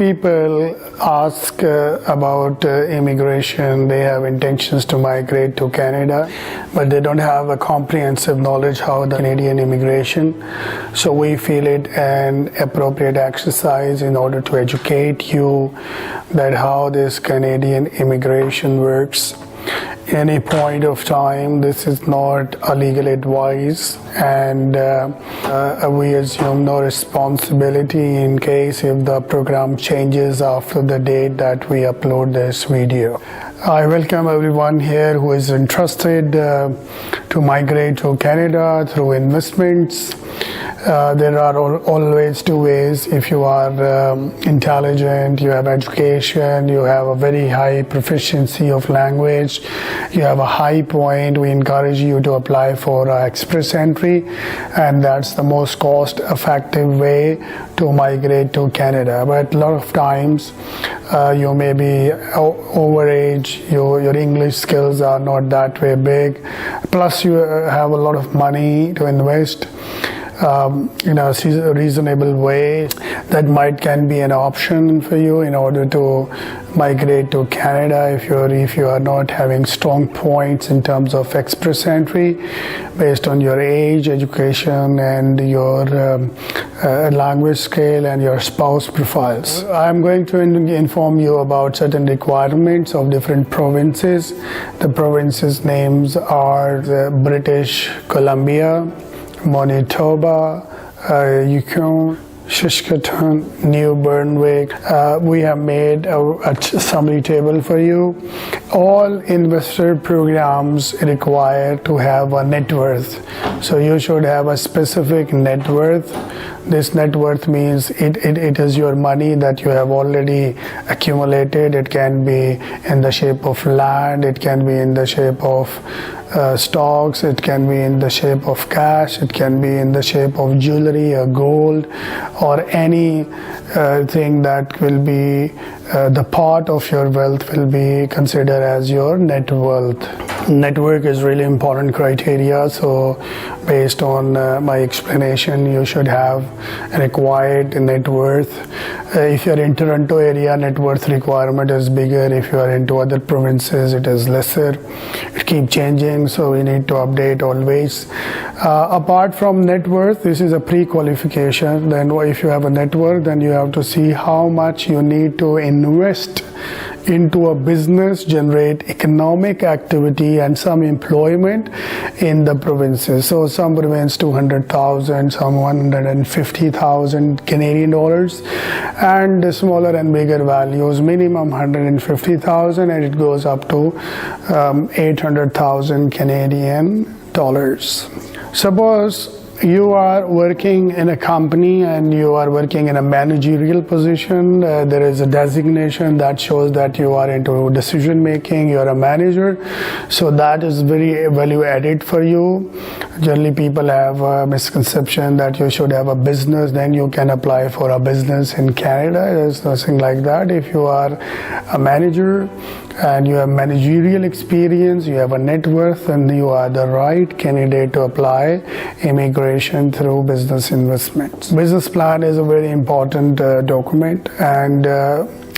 people ask about immigration. They have intentions to migrate to Canada, but they don't have a comprehensive knowledge how the Canadian immigration. So we feel it an appropriate exercise in order to educate you that how this Canadian immigration works. Any point of time, this is not a legal advice, and we assume no responsibility in case if the program changes after the date that we upload this video. I welcome everyone here who is interested to migrate to Canada through investments. There are always two ways. If you are intelligent, you have education, you have a very high proficiency of language, you have a high point, we encourage you to apply for express entry, and that's the most cost effective way to migrate to Canada. But a lot of times you may be overage, your English skills are not that way big, plus you have a lot of money to invest in a reasonable way. That can be an option for you in order to migrate to Canada if you are not having strong points in terms of express entry based on your age, education, and your language scale and your spouse profiles. I'm going to inform you about certain requirements of different provinces. The provinces' names are British Columbia, Manitoba, Yukon, Saskatchewan, New Brunswick. We have made a summary table for you. All investor programs require to have a net worth. So you should have a specific net worth. This net worth means it is your money that you have already accumulated. It can be in the shape of land, it can be in the shape of stocks, it can be in the shape of cash, it can be in the shape of jewelry or gold, or any thing that will be the part of your wealth will be considered as your net wealth. Net worth is really important criteria, so based on my explanation, you should have a required net worth. If you're in Toronto area, net worth requirement is bigger. If you are into other provinces, it is lesser. It keeps changing, so we need to update always. Apart from net worth, this is a pre-qualification. Then if you have a net worth, then you have to see how much you need to invest into a business, generate economic activity and some employment in the provinces. So some province 200,000, some 150,000 Canadian dollars, and the smaller and bigger values, minimum 150,000, and it goes up to 800,000 Canadian dollars. Suppose you are working in a company and you are working in a managerial position. There is a designation that shows that you are into decision making, you are a manager. So that is very value added for you. Generally people have a misconception that you should have a business, then you can apply for a business in Canada. There's nothing like that. If you are a manager and you have managerial experience, you have a net worth, and you are the right candidate to apply immigration through business investments. Business plan is a very important document, and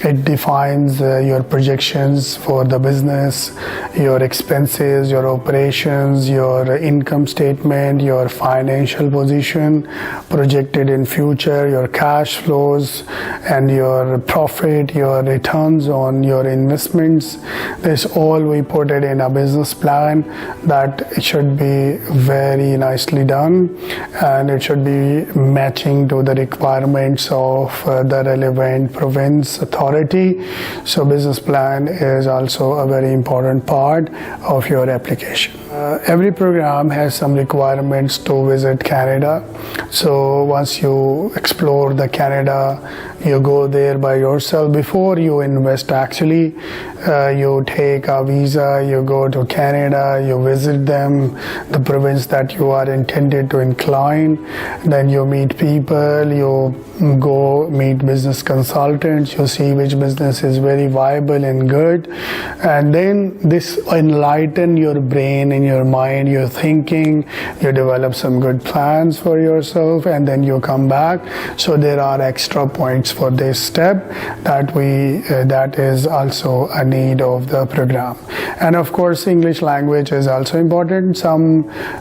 it defines your projections for the business, your expenses, your operations, your income statement, your financial position projected in future, your cash flows, and your profit, your returns on your investments. This all we put it in a business plan that should be very nicely done, and it should be matching to the requirements of the relevant province authority. So business plan is also a very important part of your application. Every program has some requirements to visit Canada. So once you explore the Canada, you go there by yourself. Before you invest, actually, you take a visa, you go to Canada, you visit them, the province that you are intended to incline, then you meet people, you go meet business consultants, you see which business is very viable and good, and then this enlighten your brain and your mind, your thinking, you develop some good plans for yourself, and then you come back. So there are extra points for this step, that is also a need of the program. And of course, English language is also important.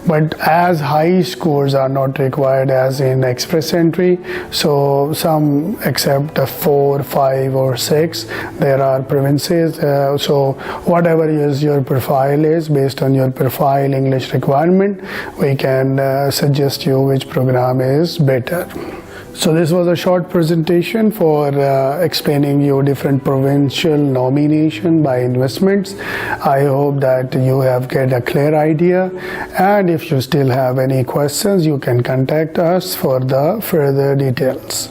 But as high scores are not required as in express entry, so some accept a 4, 5 or 6. There are provinces, so whatever your profile is, based on your profile English requirement, we can suggest you which program is better. So this was a short presentation for explaining you different provincial nomination by investments. I hope that you have get a clear idea, and if you still have any questions, you can contact us for the further details.